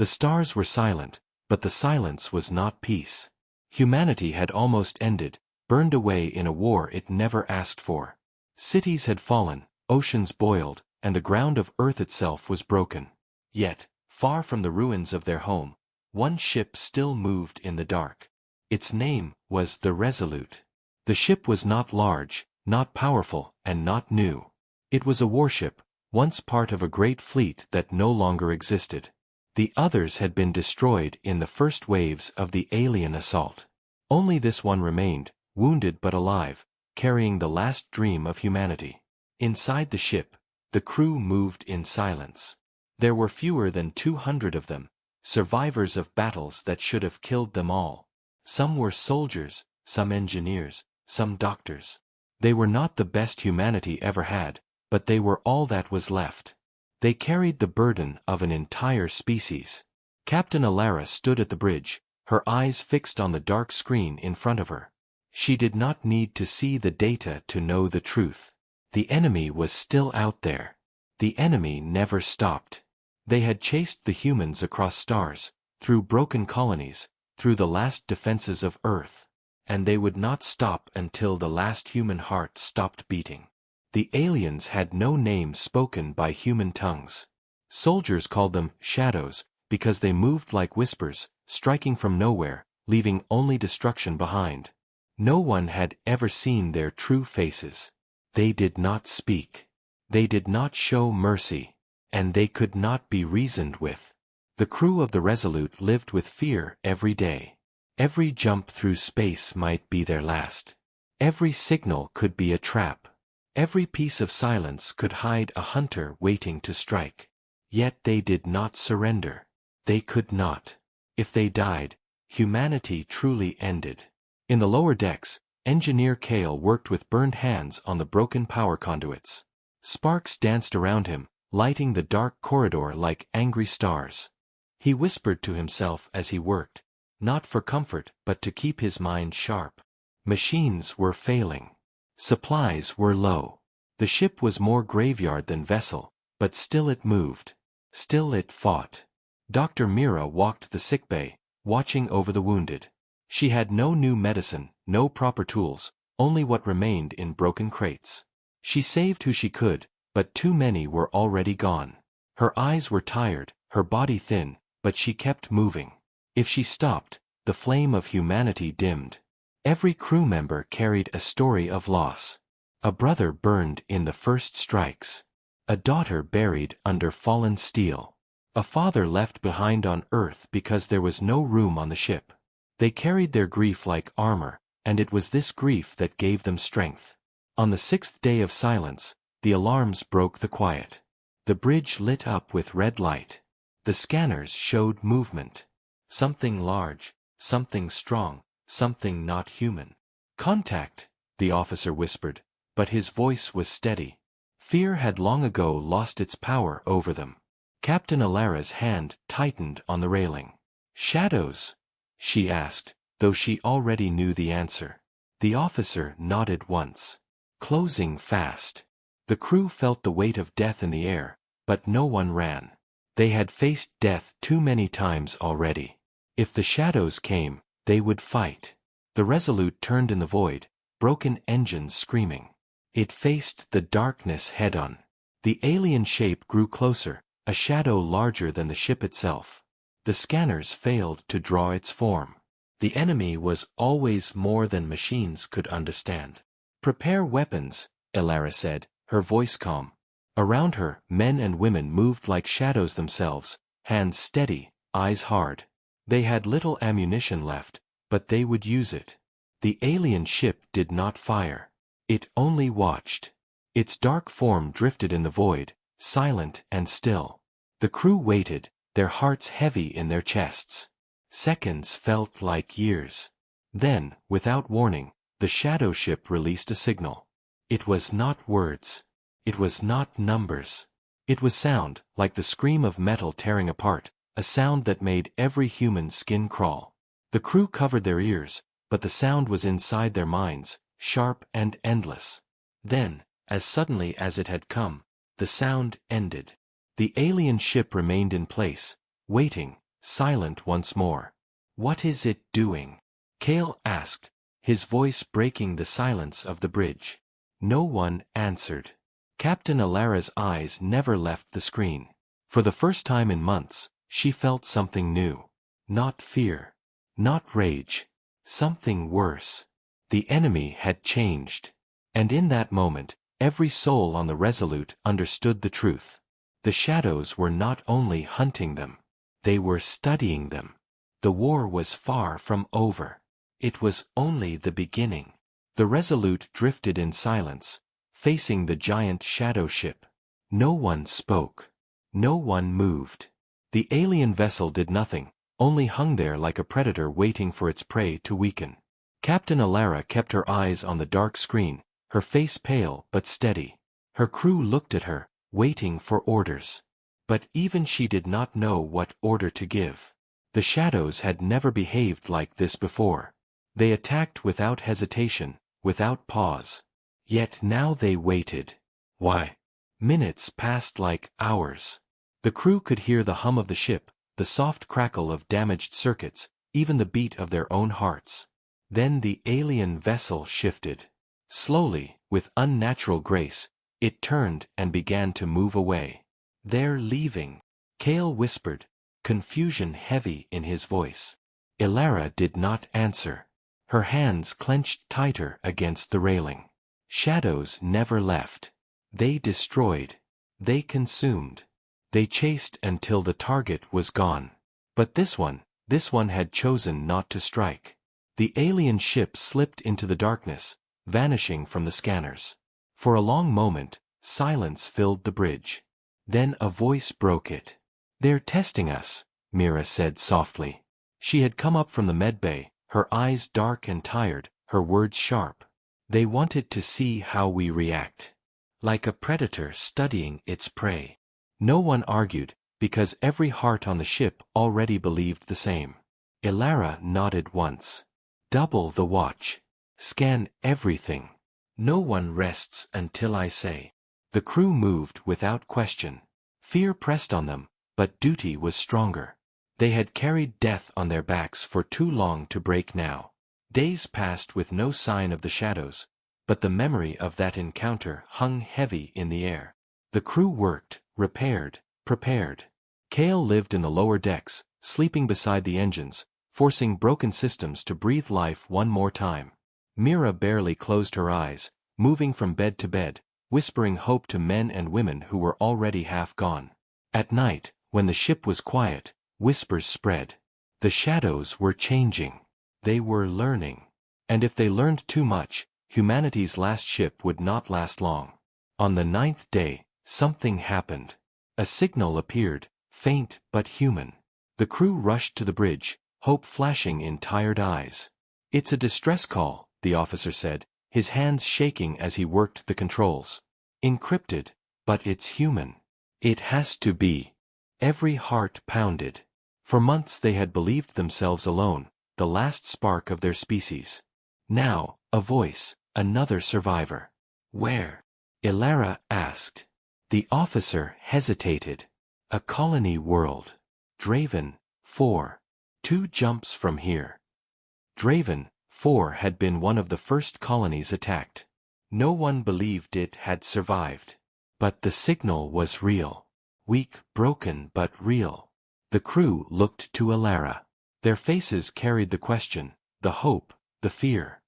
The stars were silent, but the silence was not peace. Humanity had almost ended, burned away in a war it never asked for. Cities had fallen, oceans boiled, and the ground of Earth itself was broken. Yet, far from the ruins of their home, one ship still moved in the dark. Its name was the Resolute. The ship was not large, not powerful, and not new. It was a warship, once part of a great fleet that no longer existed. The others had been destroyed in the first waves of the alien assault. Only this one remained, wounded but alive, carrying the last dream of humanity. Inside the ship, the crew moved in silence. There were fewer than 200 of them, survivors of battles that should have killed them all. Some were soldiers, some engineers, some doctors. They were not the best humanity ever had, but they were all that was left. They carried the burden of an entire species. Captain Alara stood at the bridge, her eyes fixed on the dark screen in front of her. She did not need to see the data to know the truth. The enemy was still out there. The enemy never stopped. They had chased the humans across stars, through broken colonies, through the last defenses of Earth. And they would not stop until the last human heart stopped beating. The aliens had no name spoken by human tongues. Soldiers called them shadows, because they moved like whispers, striking from nowhere, leaving only destruction behind. No one had ever seen their true faces. They did not speak. They did not show mercy. And they could not be reasoned with. The crew of the Resolute lived with fear every day. Every jump through space might be their last. Every signal could be a trap. Every piece of silence could hide a hunter waiting to strike. Yet they did not surrender. They could not. If they died, humanity truly ended. In the lower decks, Engineer Kale worked with burned hands on the broken power conduits. Sparks danced around him, lighting the dark corridor like angry stars. He whispered to himself as he worked, not for comfort but to keep his mind sharp. Machines were failing. Supplies were low. The ship was more graveyard than vessel, but still it moved. Still it fought. Dr. Mira walked the sickbay, watching over the wounded. She had no new medicine, no proper tools, only what remained in broken crates. She saved who she could, but too many were already gone. Her eyes were tired, her body thin, but she kept moving. If she stopped, the flame of humanity dimmed. Every crew member carried a story of loss. A brother burned in the first strikes. A daughter buried under fallen steel. A father left behind on Earth because there was no room on the ship. They carried their grief like armor, and it was this grief that gave them strength. On the 6th day of silence, the alarms broke the quiet. The bridge lit up with red light. The scanners showed movement. Something large, something strong, something not human. "Contact," the officer whispered, but his voice was steady. Fear had long ago lost its power over them. Captain Alara's hand tightened on the railing. "Shadows?" she asked, though she already knew the answer. The officer nodded once. "Closing fast." The crew felt the weight of death in the air, but no one ran. They had faced death too many times already. If the shadows came, they would fight. The Resolute turned in the void, broken engines screaming. It faced the darkness head-on. The alien shape grew closer, a shadow larger than the ship itself. The scanners failed to draw its form. The enemy was always more than machines could understand. "Prepare weapons," Alara said, her voice calm. Around her, men and women moved like shadows themselves, hands steady, eyes hard. They had little ammunition left, but they would use it. The alien ship did not fire. It only watched. Its dark form drifted in the void, silent and still. The crew waited, their hearts heavy in their chests. Seconds felt like years. Then, without warning, the shadow ship released a signal. It was not words. It was not numbers. It was sound, like the scream of metal tearing apart, a sound that made every human skin crawl. The crew covered their ears, but the sound was inside their minds, sharp and endless. Then, as suddenly as it had come, the sound ended. The alien ship remained in place, waiting, silent once more. "What is it doing?" Cale asked, his voice breaking the silence of the bridge. No one answered. Captain Alara's eyes never left the screen. For the first time in months, she felt something new. Not fear. Not rage. Something worse. The enemy had changed. And in that moment, every soul on the Resolute understood the truth. The shadows were not only hunting them. They were studying them. The war was far from over. It was only the beginning. The Resolute drifted in silence, facing the giant shadow ship. No one spoke. No one moved. The alien vessel did nothing, only hung there like a predator waiting for its prey to weaken. Captain Alara kept her eyes on the dark screen, her face pale but steady. Her crew looked at her, waiting for orders. But even she did not know what order to give. The shadows had never behaved like this before. They attacked without hesitation, without pause. Yet now they waited. Why? Minutes passed like hours. The crew could hear the hum of the ship, the soft crackle of damaged circuits, even the beat of their own hearts. Then the alien vessel shifted. Slowly, with unnatural grace, it turned and began to move away. "They're leaving," Cale whispered, confusion heavy in his voice. Alara did not answer. Her hands clenched tighter against the railing. Shadows never left. They destroyed. They consumed. They chased until the target was gone. But this one had chosen not to strike. The alien ship slipped into the darkness, vanishing from the scanners. For a long moment, silence filled the bridge. Then a voice broke it. "They're testing us," Mira said softly. She had come up from the medbay, her eyes dark and tired, her words sharp. "They wanted to see how we react. Like a predator studying its prey." No one argued, because every heart on the ship already believed the same. Alara nodded once. "Double the watch. Scan everything. No one rests until I say." The crew moved without question. Fear pressed on them, but duty was stronger. They had carried death on their backs for too long to break now. Days passed with no sign of the shadows, but the memory of that encounter hung heavy in the air. The crew worked, repaired, prepared. Cale lived in the lower decks, sleeping beside the engines, forcing broken systems to breathe life one more time. Mira barely closed her eyes, moving from bed to bed, whispering hope to men and women who were already half gone. At night, when the ship was quiet, whispers spread. The shadows were changing. They were learning. And if they learned too much, humanity's last ship would not last long. On the 9th day, something happened. A signal appeared, faint but human. The crew rushed to the bridge, hope flashing in tired eyes. "It's a distress call," the officer said, his hands shaking as he worked the controls. "Encrypted, but it's human. It has to be." Every heart pounded. For months they had believed themselves alone, the last spark of their species. Now, a voice, another survivor. "Where?" Alara asked. The officer hesitated. "A colony world. Draven, 4. 2 jumps from here." Draven, 4 had been one of the first colonies attacked. No one believed it had survived. But the signal was real. Weak, broken, but real. The crew looked to Alara. Their faces carried the question, the hope, the fear.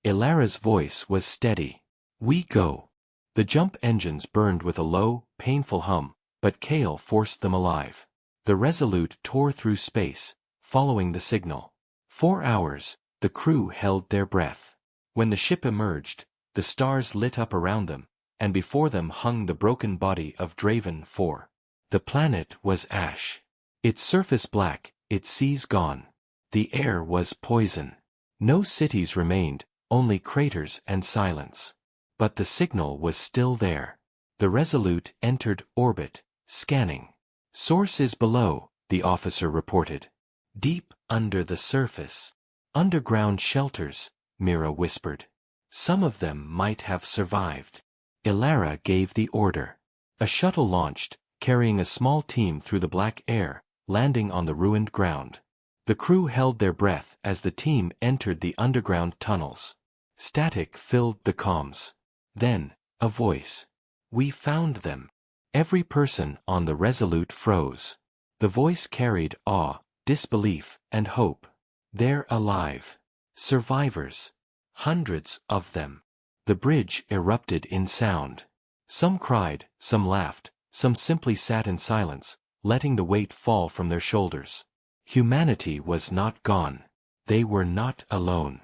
Alara's voice was steady. "We go." The jump engines burned with a low, painful hum, but Cale forced them alive. The Resolute tore through space, following the signal. 4 hours, the crew held their breath. When the ship emerged, the stars lit up around them, and before them hung the broken body of Draven 4. The planet was ash. Its surface black, its seas gone. The air was poison. No cities remained, only craters and silence. But the signal was still there. The Resolute entered orbit, scanning. "Source is below," the officer reported. "Deep under the surface. Underground shelters," Mira whispered. "Some of them might have survived." Alara gave the order. A shuttle launched, carrying a small team through the black air, landing on the ruined ground. The crew held their breath as the team entered the underground tunnels. Static filled the comms. Then, a voice. "We found them." Every person on the Resolute froze. The voice carried awe, disbelief, and hope. "They're alive. Survivors. Hundreds of them." The bridge erupted in sound. Some cried, some laughed, some simply sat in silence, letting the weight fall from their shoulders. Humanity was not gone. They were not alone.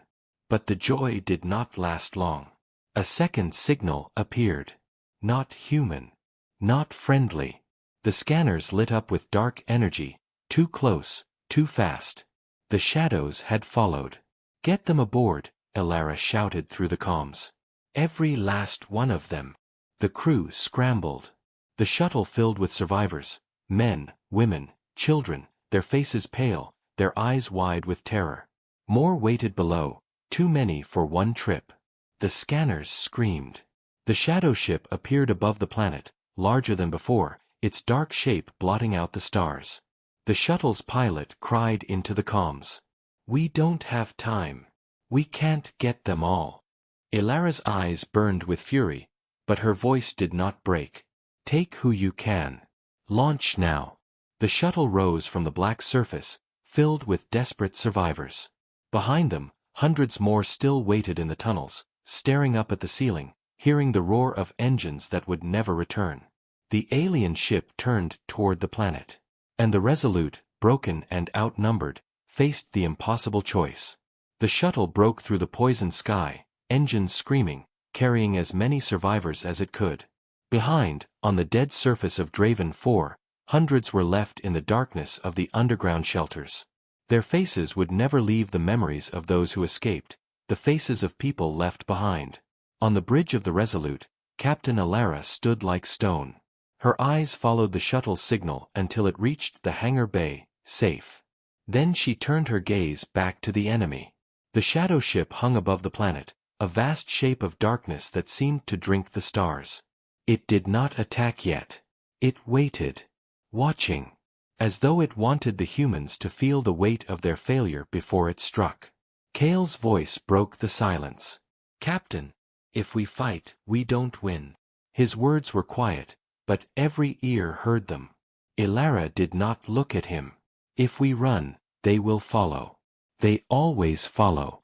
But the joy did not last long. A second signal appeared. Not human. Not friendly. The scanners lit up with dark energy, too close, too fast. The shadows had followed. "Get them aboard," Elara shouted through the comms. "Every last one of them." The crew scrambled. The shuttle filled with survivors, men, women, children, their faces pale, their eyes wide with terror. More waited below, too many for one trip. The scanners screamed. The shadow ship appeared above the planet, larger than before, its dark shape blotting out the stars. The shuttle's pilot cried into the comms. "We don't have time. We can't get them all." Elara's eyes burned with fury, but her voice did not break. "Take who you can. Launch now." The shuttle rose from the black surface, filled with desperate survivors. Behind them, hundreds more still waited in the tunnels, staring up at the ceiling, hearing the roar of engines that would never return. The alien ship turned toward the planet. And the Resolute, broken and outnumbered, faced the impossible choice. The shuttle broke through the poisoned sky, engines screaming, carrying as many survivors as it could. Behind, on the dead surface of Draven 4, hundreds were left in the darkness of the underground shelters. Their faces would never leave the memories of those who escaped, the faces of people left behind. On the bridge of the Resolute, Captain Elara stood like stone. Her eyes followed the shuttle's signal until it reached the hangar bay, safe. Then she turned her gaze back to the enemy. The shadow ship hung above the planet, a vast shape of darkness that seemed to drink the stars. It did not attack yet. It waited, watching, as though it wanted the humans to feel the weight of their failure before it struck. Kale's voice broke the silence. "Captain, if we fight, we don't win." His words were quiet, but every ear heard them. Elara did not look at him. "If we run, they will follow. They always follow."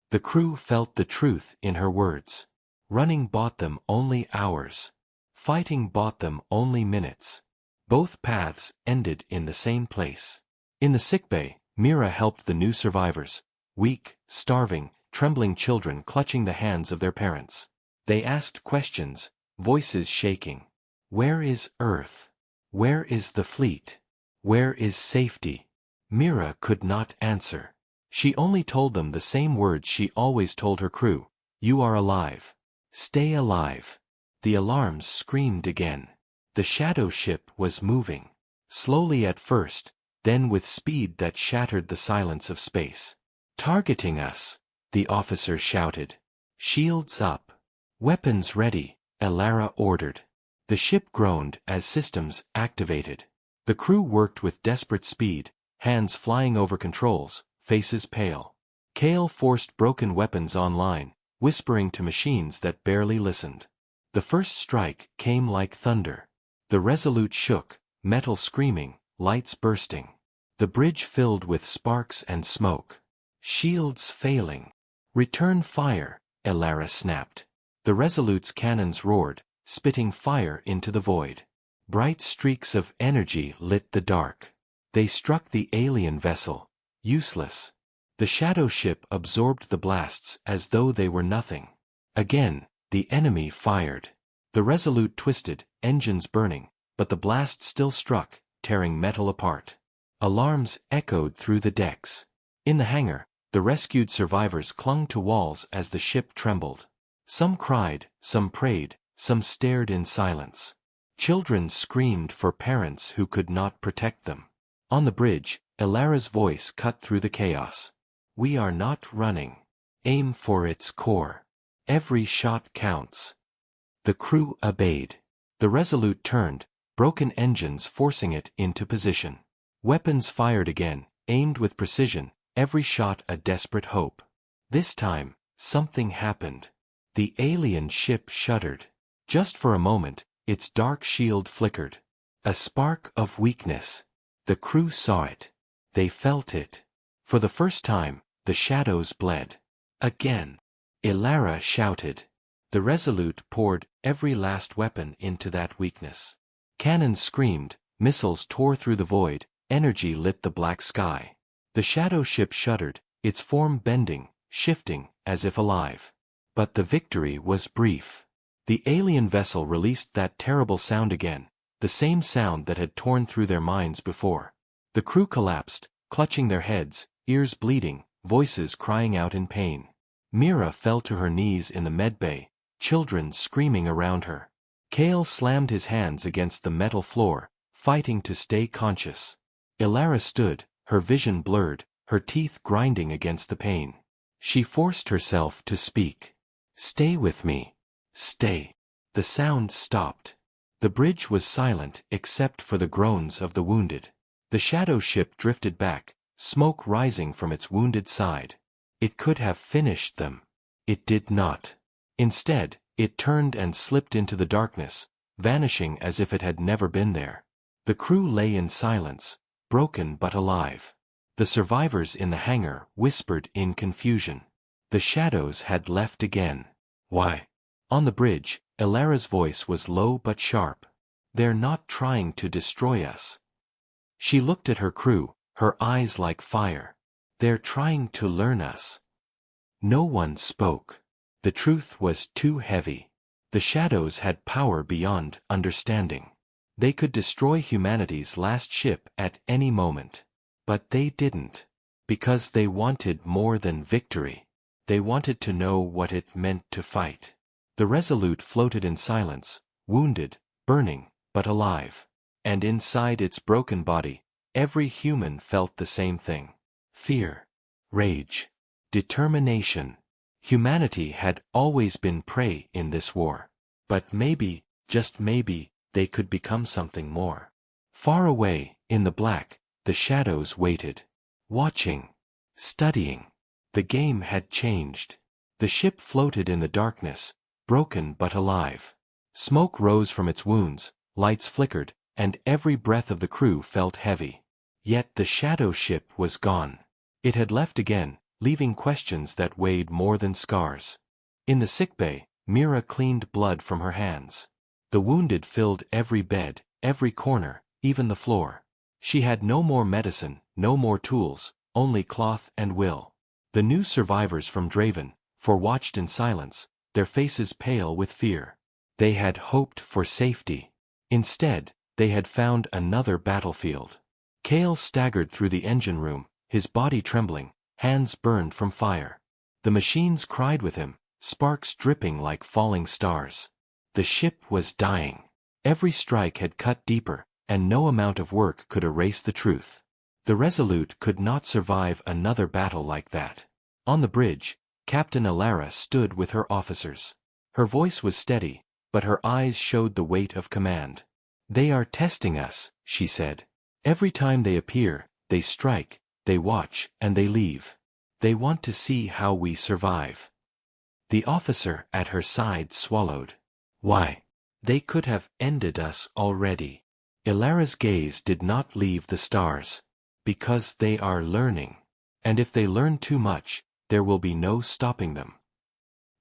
The crew felt the truth in her words. Running bought them only hours. Fighting bought them only minutes. Both paths ended in the same place. In the sickbay, Mira helped the new survivors, weak, starving, trembling children clutching the hands of their parents. They asked questions, voices shaking. "Where is Earth? Where is the fleet? Where is safety?" Mira could not answer. She only told them the same words she always told her crew. "You are alive. Stay alive." The alarms screamed again. The shadow ship was moving. Slowly at first, then with speed that shattered the silence of space. "Targeting us," the officer shouted. "Shields up. Weapons ready," Elara ordered. The ship groaned as systems activated. The crew worked with desperate speed, hands flying over controls, faces pale. Kale forced broken weapons online, whispering to machines that barely listened. The first strike came like thunder. The Resolute shook, metal screaming, lights bursting. The bridge filled with sparks and smoke. "Shields failing. Return fire," Elara snapped. The Resolute's cannons roared, spitting fire into the void. Bright streaks of energy lit the dark. They struck the alien vessel. Useless. The shadow ship absorbed the blasts as though they were nothing. Again, the enemy fired. The Resolute twisted, engines burning, but the blast still struck, tearing metal apart. Alarms echoed through the decks. In the hangar, the rescued survivors clung to walls as the ship trembled. Some cried, some prayed, some stared in silence. Children screamed for parents who could not protect them. On the bridge, Elara's voice cut through the chaos. "We are not running. Aim for its core. Every shot counts." The crew obeyed. The Resolute turned, broken engines forcing it into position. Weapons fired again, aimed with precision, every shot a desperate hope. This time, something happened. The alien ship shuddered. Just for a moment, its dark shield flickered. A spark of weakness. The crew saw it. They felt it. For the first time, the shadows bled. Again. Ilara shouted. The Resolute poured every last weapon into that weakness. Cannons screamed, missiles tore through the void, energy lit the black sky. The shadow ship shuddered, its form bending, shifting, as if alive. But the victory was brief. The alien vessel released that terrible sound again, the same sound that had torn through their minds before. The crew collapsed, clutching their heads, ears bleeding, voices crying out in pain. Mira fell to her knees in the medbay, children screaming around her. Kale slammed his hands against the metal floor, fighting to stay conscious. Ilara stood, her vision blurred, her teeth grinding against the pain. She forced herself to speak. "Stay with me. Stay." The sound stopped. The bridge was silent except for the groans of the wounded. The shadow ship drifted back, smoke rising from its wounded side. It could have finished them. It did not. Instead, it turned and slipped into the darkness, vanishing as if it had never been there. The crew lay in silence, broken but alive. The survivors in the hangar whispered in confusion. The shadows had left again. Why? On the bridge, Ilara's voice was low but sharp. "They're not trying to destroy us." She looked at her crew, her eyes like fire. "They're trying to learn us." No one spoke. The truth was too heavy. The shadows had power beyond understanding. They could destroy humanity's last ship at any moment. But they didn't. Because they wanted more than victory. They wanted to know what it meant to fight. The Resolute floated in silence, wounded, burning, but alive. And inside its broken body, every human felt the same thing. Fear. Rage. Determination. Humanity had always been prey in this war. But maybe, just maybe, they could become something more. Far away, in the black, the shadows waited. Watching. Studying. The game had changed. The ship floated in the darkness, broken but alive. Smoke rose from its wounds, lights flickered, and every breath of the crew felt heavy. Yet the shadow ship was gone. It had left again, leaving questions that weighed more than scars. In the sickbay, Mira cleaned blood from her hands. The wounded filled every bed, every corner, even the floor. She had no more medicine, no more tools, only cloth and will. The new survivors from Draven, watched in silence, their faces pale with fear. They had hoped for safety. Instead, they had found another battlefield. Kale staggered through the engine room, his body trembling, hands burned from fire. The machines cried with him, sparks dripping like falling stars. The ship was dying. Every strike had cut deeper, and no amount of work could erase the truth. The Resolute could not survive another battle like that. On the bridge, Captain Ilara stood with her officers. Her voice was steady, but her eyes showed the weight of command. "They are testing us," she said. "Every time they appear, they strike, they watch, and they leave. They want to see how we survive." The officer at her side swallowed. "Why? They could have ended us already." Ilara's gaze did not leave the stars. "Because they are learning. And if they learn too much, there will be no stopping them."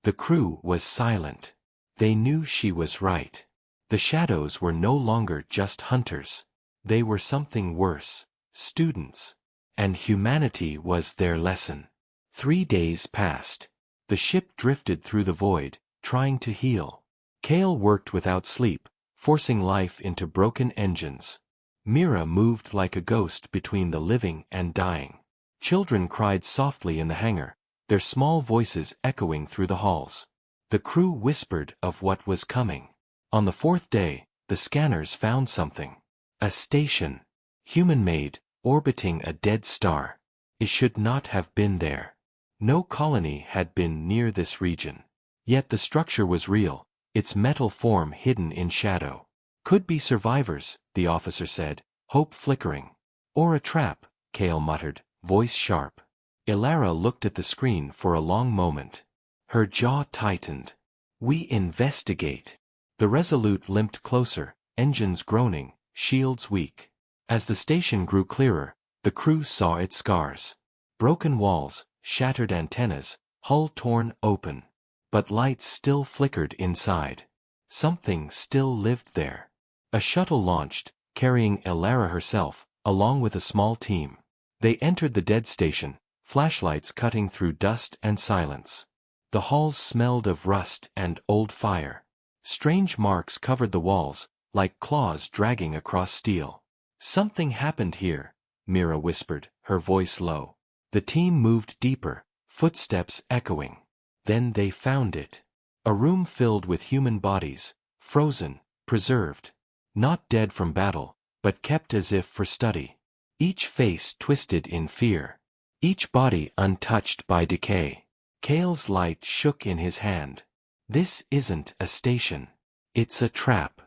The crew was silent. They knew she was right. The shadows were no longer just hunters. They were something worse, students. And humanity was their lesson. 3 days passed. The ship drifted through the void, trying to heal. Kale worked without sleep, forcing life into broken engines. Mira moved like a ghost between the living and dying. Children cried softly in the hangar, their small voices echoing through the halls. The crew whispered of what was coming. On the 4th day, the scanners found something. A station. Human-made, orbiting a dead star. It should not have been there. No colony had been near this region. Yet the structure was real, its metal form hidden in shadow. "Could be survivors," the officer said, hope flickering. Or a trap, Kale muttered, voice sharp. Ilara looked at the screen for a long moment. Her jaw tightened. We investigate. The Resolute limped closer, engines groaning, shields weak. As the station grew clearer, the crew saw its scars. Broken walls, shattered antennas, hull torn open. But lights still flickered inside. Something still lived there. A shuttle launched, carrying Ilara herself, along with a small team. They entered the dead station, flashlights cutting through dust and silence. The halls smelled of rust and old fire. Strange marks covered the walls, like claws dragging across steel. Something happened here, Mira whispered, her voice low. The team moved deeper, footsteps echoing. Then they found it. A room filled with human bodies, frozen, preserved. Not dead from battle, but kept as if for study. Each face twisted in fear. Each body untouched by decay. Kale's light shook in his hand. This isn't a station. It's a trap.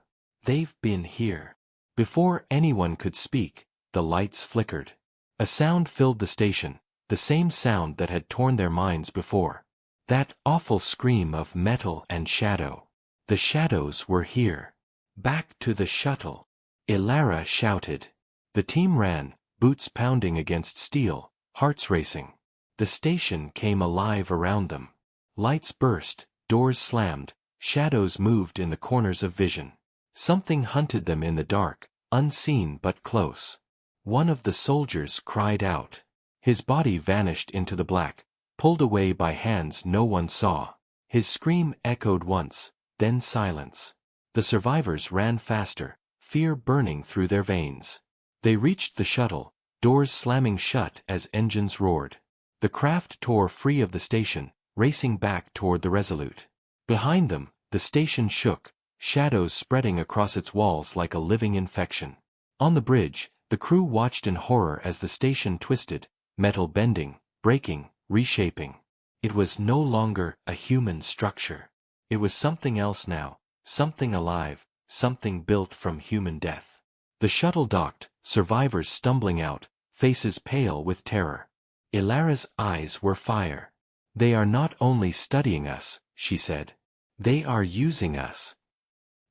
They've been here. Before anyone could speak, the lights flickered. A sound filled the station, the same sound that had torn their minds before. That awful scream of metal and shadow. The shadows were here. Back to the shuttle. Ilara shouted. The team ran, boots pounding against steel, hearts racing. The station came alive around them. Lights burst, doors slammed, shadows moved in the corners of vision. Something hunted them in the dark, unseen but close. One of the soldiers cried out. His body vanished into the black, pulled away by hands no one saw. His scream echoed once, then silence. The survivors ran faster, fear burning through their veins. They reached the shuttle, doors slamming shut as engines roared. The craft tore free of the station, racing back toward the Resolute. Behind them, the station shook, shadows spreading across its walls like a living infection. On the bridge, the crew watched in horror as the station twisted, metal bending, breaking, reshaping. It was no longer a human structure. It was something else now, something alive, something built from human death. The shuttle docked, survivors stumbling out, faces pale with terror. Ilara's eyes were fire. They are not only studying us, she said. They are using us.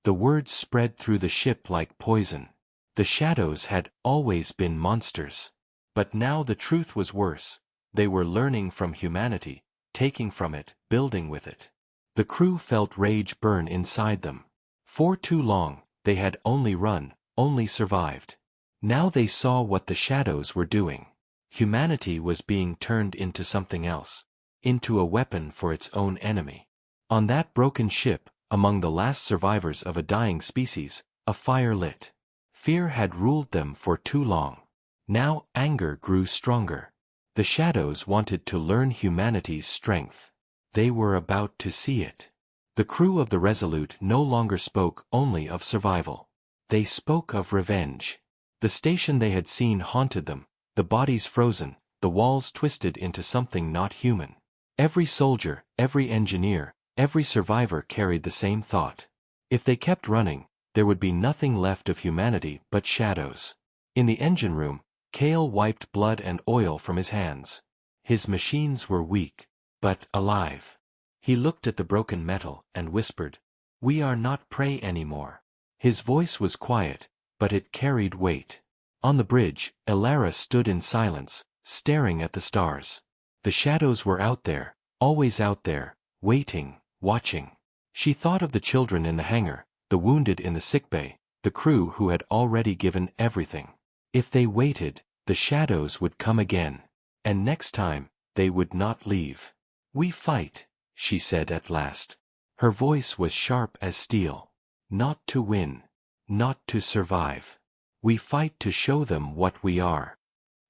The words spread through the ship like poison. The shadows had always been monsters. But now the truth was worse. They were learning from humanity, taking from it, building with it. The crew felt rage burn inside them. For too long, they had only run, only survived. Now they saw what the shadows were doing. Humanity was being turned into something else, into a weapon for its own enemy. On that broken ship, among the last survivors of a dying species, a fire lit. Fear had ruled them for too long. Now anger grew stronger. The shadows wanted to learn humanity's strength. They were about to see it. The crew of the Resolute no longer spoke only of survival. They spoke of revenge. The station they had seen haunted them, the bodies frozen, the walls twisted into something not human. Every soldier, every engineer, every survivor carried the same thought. If they kept running, there would be nothing left of humanity but shadows. In the engine room, Kale wiped blood and oil from his hands. His machines were weak, but alive. He looked at the broken metal and whispered, "We are not prey anymore." His voice was quiet, but it carried weight. On the bridge, Ilara stood in silence, staring at the stars. The shadows were out there, always out there, waiting, watching. She thought of the children in the hangar, the wounded in the sickbay, the crew who had already given everything. If they waited, the shadows would come again. And next time, they would not leave. "We fight," she said at last. Her voice was sharp as steel. "Not to win. Not to survive. We fight to show them what we are."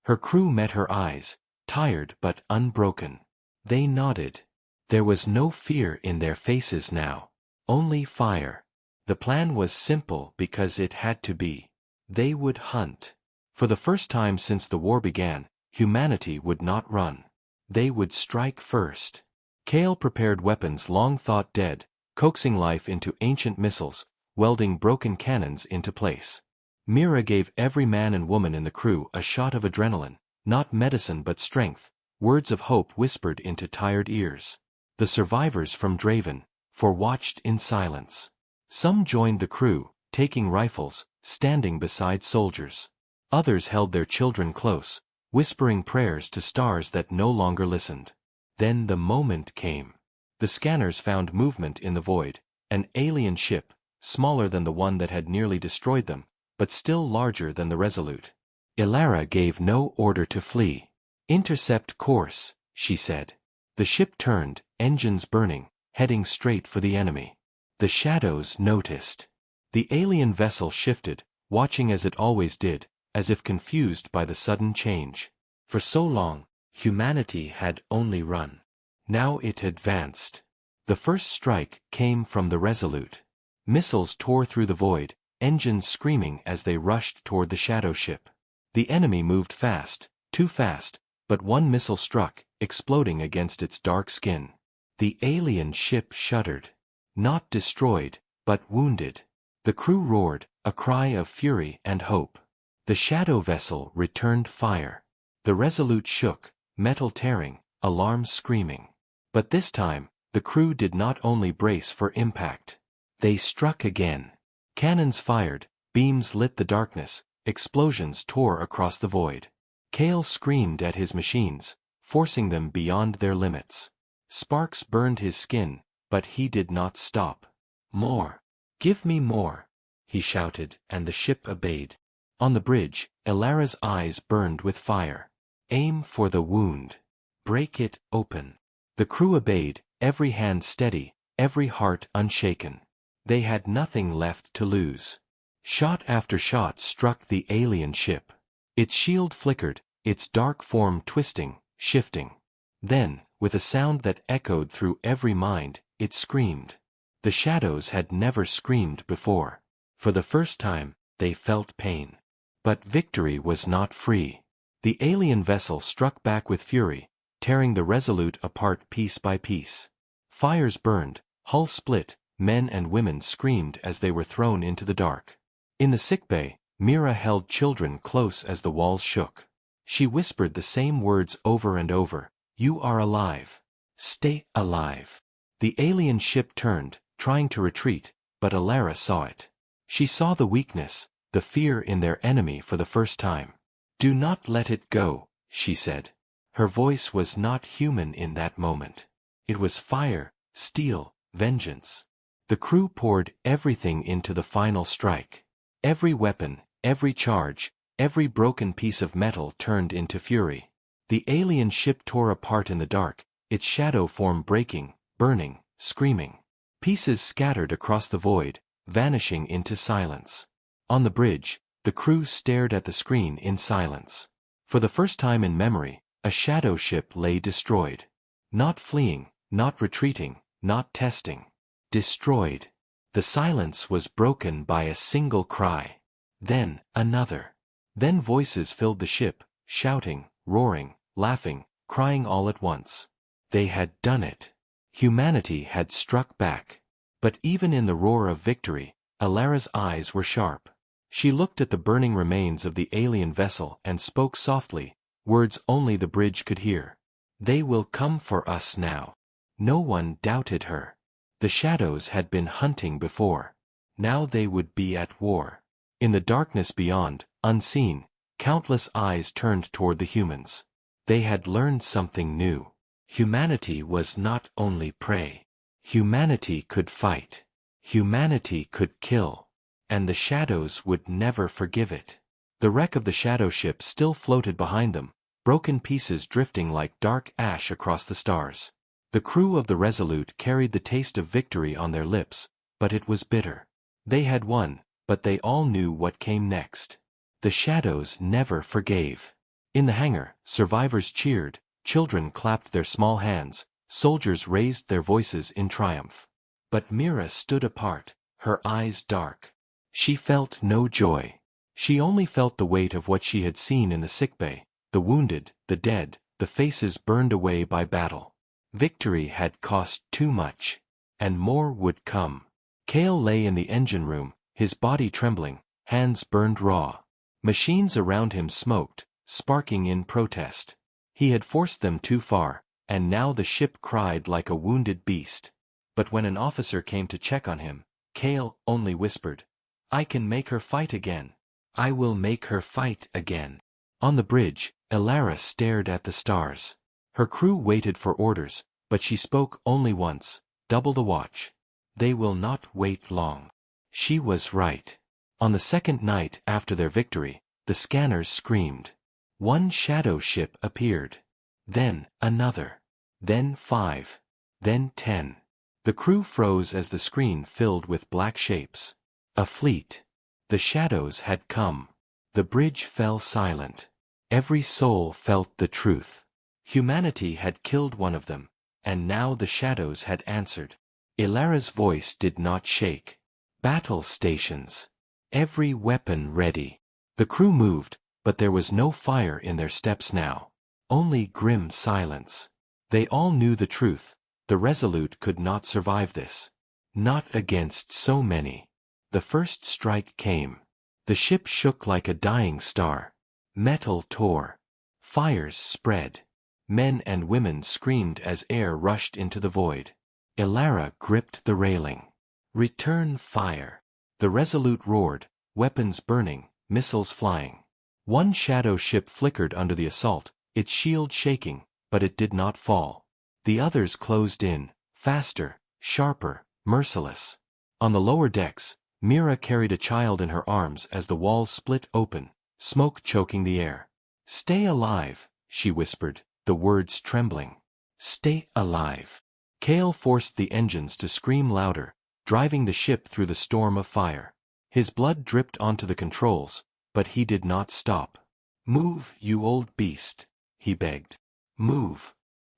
Her crew met her eyes, tired but unbroken. They nodded. There was no fear in their faces now. Only fire. The plan was simple because it had to be. They would hunt. For the first time since the war began, humanity would not run. They would strike first. Kale prepared weapons long thought dead, coaxing life into ancient missiles, welding broken cannons into place. Mira gave every man and woman in the crew a shot of adrenaline, not medicine but strength, words of hope whispered into tired ears. The survivors from Draven, watched in silence. Some joined the crew, taking rifles, standing beside soldiers. Others held their children close, whispering prayers to stars that no longer listened. Then the moment came. The scanners found movement in the void, an alien ship, smaller than the one that had nearly destroyed them, but still larger than the Resolute. Ilara gave no order to flee. "Intercept course," she said. The ship turned, engines burning, heading straight for the enemy. The shadows noticed. The alien vessel shifted, watching as it always did, as if confused by the sudden change. For so long, humanity had only run. Now it advanced. The first strike came from the Resolute. Missiles tore through the void, engines screaming as they rushed toward the shadow ship. The enemy moved fast, too fast, but one missile struck, exploding against its dark skin. The alien ship shuddered. Not destroyed, but wounded. The crew roared, a cry of fury and hope. The shadow vessel returned fire. The Resolute shook, metal tearing, alarms screaming. But this time, the crew did not only brace for impact. They struck again. Cannons fired, beams lit the darkness, explosions tore across the void. Kale screamed at his machines, forcing them beyond their limits. Sparks burned his skin, but he did not stop. "More! Give me more!" he shouted, and the ship obeyed. On the bridge, Ilara's eyes burned with fire. "Aim for the wound. Break it open." The crew obeyed, every hand steady, every heart unshaken. They had nothing left to lose. Shot after shot struck the alien ship. Its shield flickered, its dark form twisting, shifting. Then, with a sound that echoed through every mind, it screamed. The shadows had never screamed before. For the first time, they felt pain. But victory was not free. The alien vessel struck back with fury, tearing the Resolute apart piece by piece. Fires burned, hull split, men and women screamed as they were thrown into the dark. In the sickbay, Mira held children close as the walls shook. She whispered the same words over and over, "You are alive. Stay alive." The alien ship turned, trying to retreat, but Ilara saw it. She saw the weakness, the fear in their enemy for the first time. "Do not let it go," she said. Her voice was not human in that moment. It was fire, steel, vengeance. The crew poured everything into the final strike. Every weapon, every charge, every broken piece of metal turned into fury. The alien ship tore apart in the dark, its shadow form breaking, burning, screaming. Pieces scattered across the void, vanishing into silence. On the bridge, the crew stared at the screen in silence. For the first time in memory, a shadow ship lay destroyed. Not fleeing, not retreating, not testing. Destroyed. The silence was broken by a single cry. Then, another. Then voices filled the ship, shouting, roaring, laughing, crying all at once. They had done it. Humanity had struck back. But even in the roar of victory, Ilara's eyes were sharp. She looked at the burning remains of the alien vessel and spoke softly, words only the bridge could hear. "They will come for us now." No one doubted her. The shadows had been hunting before. Now they would be at war. In the darkness beyond, unseen, countless eyes turned toward the humans. They had learned something new. Humanity was not only prey. Humanity could fight. Humanity could kill. And the shadows would never forgive it. The wreck of the shadow ship still floated behind them, broken pieces drifting like dark ash across the stars. The crew of the Resolute carried the taste of victory on their lips, but it was bitter. They had won, but they all knew what came next. The shadows never forgave. In the hangar, survivors cheered, children clapped their small hands, soldiers raised their voices in triumph. But Mira stood apart, her eyes dark. She felt no joy. She only felt the weight of what she had seen in the sickbay, the wounded, the dead, the faces burned away by battle. Victory had cost too much. And more would come. Kale lay in the engine room, his body trembling, Hands burned raw. Machines around him smoked, sparking in protest. He had forced them too far, and now the ship cried like a wounded beast. But when an officer came to check on him, Cale only whispered, "I can make her fight again. I will make her fight again." On the bridge, Elara stared at the stars. Her crew waited for orders, but she spoke only once, "Double the watch. They will not wait long." She was right. On the second night after their victory, the scanners screamed. One shadow ship appeared. Then another. Then 5. Then 10. The crew froze as the screen filled with black shapes. A fleet. The shadows had come. The bridge fell silent. Every soul felt the truth. Humanity had killed one of them, and now the shadows had answered. Elara's voice did not shake. "Battle stations. Every weapon ready." The crew moved, but there was no fire in their steps now. Only grim silence. They all knew the truth. The Resolute could not survive this. Not against so many. The first strike came. The ship shook like a dying star. Metal tore. Fires spread. Men and women screamed as air rushed into the void. Elara gripped the railing. "Return fire." The Resolute roared, weapons burning, missiles flying. One shadow ship flickered under the assault, its shield shaking, but it did not fall. The others closed in, faster, sharper, merciless. On the lower decks, Mira carried a child in her arms as the walls split open, smoke choking the air. "Stay alive," she whispered, the words trembling. "Stay alive." Cale forced the engines to scream louder, driving the ship through the storm of fire. His blood dripped onto the controls, but he did not stop. "Move, you old beast," he begged. "Move."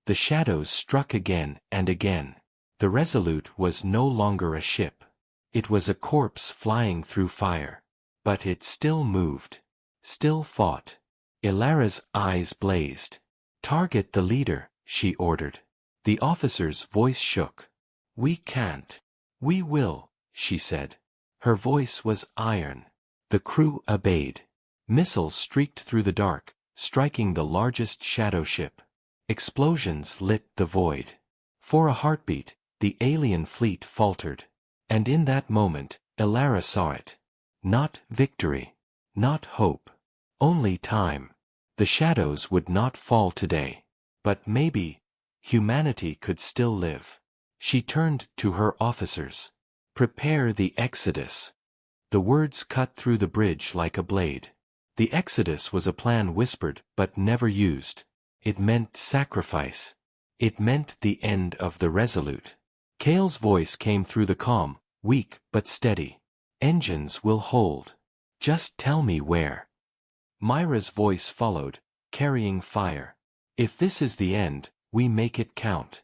The shadows struck again and again. The Resolute was no longer a ship. It was a corpse flying through fire. But it still moved. Still fought. Elara's eyes blazed. "Target the leader," she ordered. The officer's voice shook. "We can't." "We will," she said. Her voice was iron. The crew obeyed. Missiles streaked through the dark, striking the largest shadow ship. Explosions lit the void. For a heartbeat, the alien fleet faltered. And in that moment, Elara saw it. Not victory. Not hope. Only time. The shadows would not fall today. But maybe, humanity could still live. She turned to her officers. "Prepare the Exodus." The words cut through the bridge like a blade. The Exodus was a plan whispered but never used. It meant sacrifice. It meant the end of the Resolute. Cale's voice came through the calm, weak but steady. "Engines will hold. Just tell me where." Myra's voice followed, carrying fire. "If this is the end, we make it count."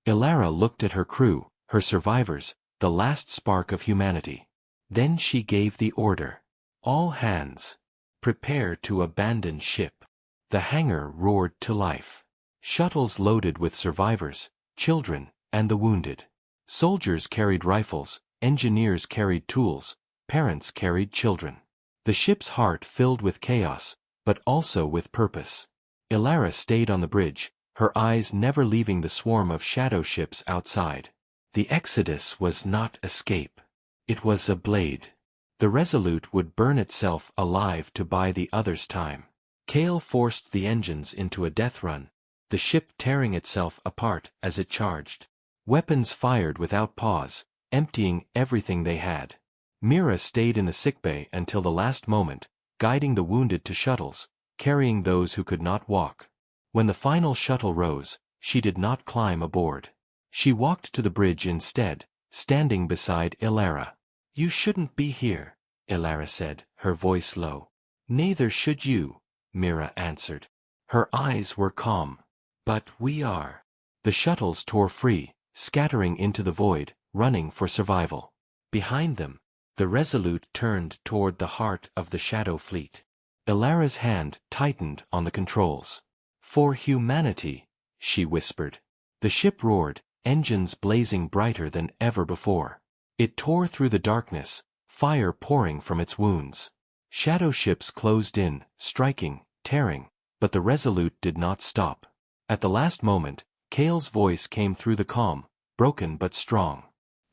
Elara looked at her crew, her survivors, the last spark of humanity. Then she gave the order. "All hands. Prepare to abandon ship." The hangar roared to life. Shuttles loaded with survivors, children, and the wounded. Soldiers carried rifles, engineers carried tools, parents carried children. The ship's heart filled with chaos, but also with purpose. Elara stayed on the bridge, her eyes never leaving the swarm of shadow ships outside. The Exodus was not escape. It was a blade. The Resolute would burn itself alive to buy the others time. Cale forced the engines into a death run, the ship tearing itself apart as it charged. Weapons fired without pause, emptying everything they had. Mira stayed in the sickbay until the last moment, guiding the wounded to shuttles, carrying those who could not walk. When the final shuttle rose, she did not climb aboard. She walked to the bridge instead, standing beside Elara. "You shouldn't be here," Elara said, her voice low. "Neither should you," Mira answered. Her eyes were calm. "But we are." The shuttles tore free, scattering into the void, running for survival. Behind them, the Resolute turned toward the heart of the Shadow Fleet. Elara's hand tightened on the controls. "For humanity," she whispered. The ship roared, engines blazing brighter than ever before. It tore through the darkness, fire pouring from its wounds. Shadow ships closed in, striking, tearing, but the Resolute did not stop. At the last moment, Kale's voice came through the calm, broken but strong.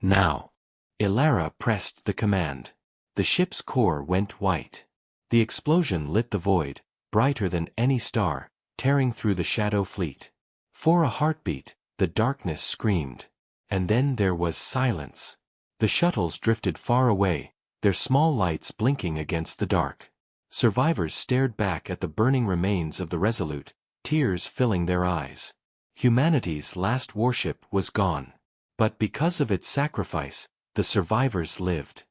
Now. Elara pressed the command. The ship's core went white. The explosion lit the void, brighter than any star, tearing through the shadow fleet. For a heartbeat, the darkness screamed. And then there was silence. The shuttles drifted far away, their small lights blinking against the dark. Survivors stared back at the burning remains of the Resolute, tears filling their eyes. Humanity's last warship was gone. But because of its sacrifice, the survivors lived.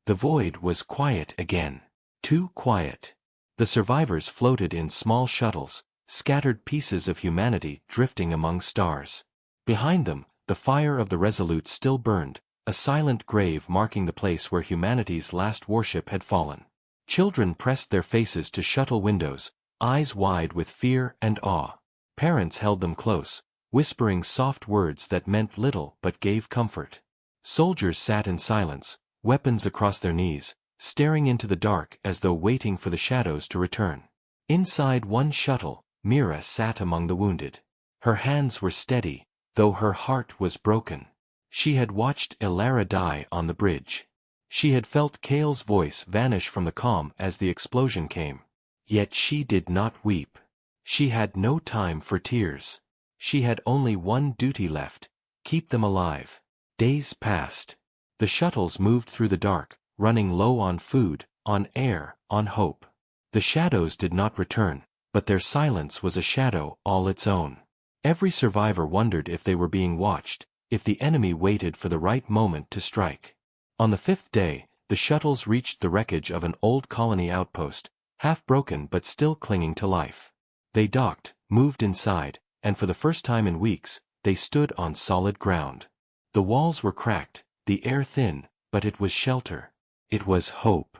The void was quiet again. Too quiet. The survivors floated in small shuttles, scattered pieces of humanity drifting among stars. Behind them, the fire of the Resolute still burned, a silent grave marking the place where humanity's last warship had fallen. Children pressed their faces to shuttle windows, eyes wide with fear and awe. Parents held them close, whispering soft words that meant little but gave comfort. Soldiers sat in silence, weapons across their knees, staring into the dark as though waiting for the shadows to return. Inside one shuttle, Mira sat among the wounded. Her hands were steady, though her heart was broken. She had watched Elara die on the bridge. She had felt Kale's voice vanish from the calm as the explosion came. Yet she did not weep. She had no time for tears. She had only one duty left: keep them alive. Days passed. The shuttles moved through the dark, running low on food, on air, on hope. The shadows did not return, but their silence was a shadow all its own. Every survivor wondered if they were being watched, if the enemy waited for the right moment to strike. On the 5th day, the shuttles reached the wreckage of an old colony outpost, half broken but still clinging to life. They docked, moved inside, and for the first time in weeks, they stood on solid ground. The walls were cracked, the air thin, but it was shelter. It was hope.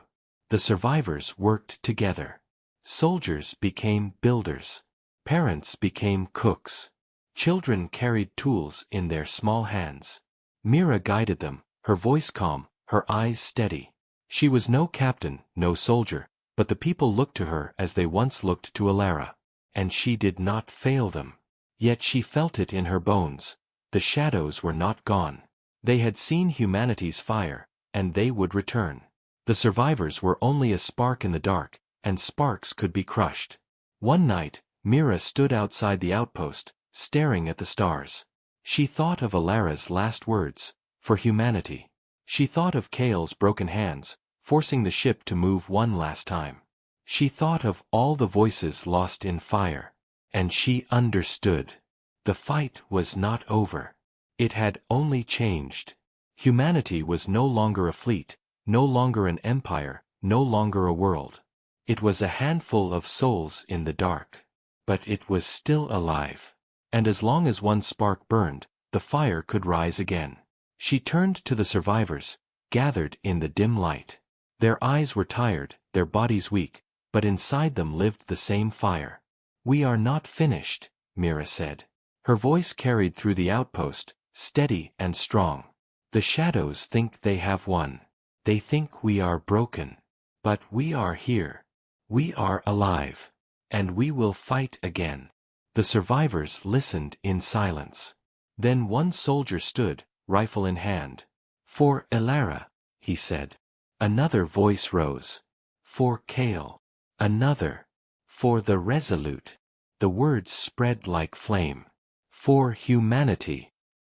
The survivors worked together. Soldiers became builders. Parents became cooks. Children carried tools in their small hands. Mira guided them, her voice calm, her eyes steady. She was no captain, no soldier, but the people looked to her as they once looked to Elara. And she did not fail them. Yet she felt it in her bones. The shadows were not gone. They had seen humanity's fire, and they would return. The survivors were only a spark in the dark, and sparks could be crushed. One night, Mira stood outside the outpost, staring at the stars. She thought of Elara's last words, for humanity. She thought of Kale's broken hands, forcing the ship to move one last time. She thought of all the voices lost in fire. And she understood. The fight was not over. It had only changed. Humanity was no longer a fleet, no longer an empire, no longer a world. It was a handful of souls in the dark. But it was still alive. And as long as one spark burned, the fire could rise again. She turned to the survivors, gathered in the dim light. Their eyes were tired, their bodies weak, but inside them lived the same fire. "We are not finished," Mira said. Her voice carried through the outpost, steady and strong. "The shadows think they have won. They think we are broken. But we are here. We are alive. And we will fight again." The survivors listened in silence. Then one soldier stood, rifle in hand. "For Elara," he said. Another voice rose. "For Kale." Another. "For the Resolute." The words spread like flame. "For humanity."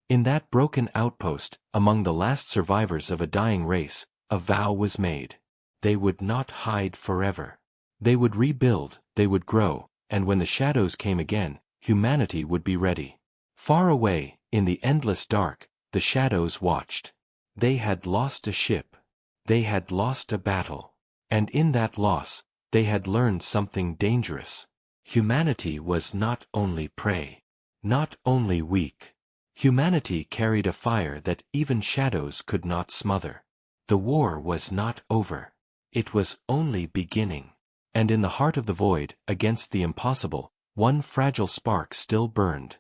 In that broken outpost, among the last survivors of a dying race, a vow was made. They would not hide forever. They would rebuild, they would grow, and when the shadows came again, humanity would be ready. Far away, in the endless dark, the shadows watched. They had lost a ship. They had lost a battle. And in that loss, they had learned something dangerous. Humanity was not only prey. Not only weak. Humanity carried a fire that even shadows could not smother. The war was not over. It was only beginning. And in the heart of the void, against the impossible, one fragile spark still burned.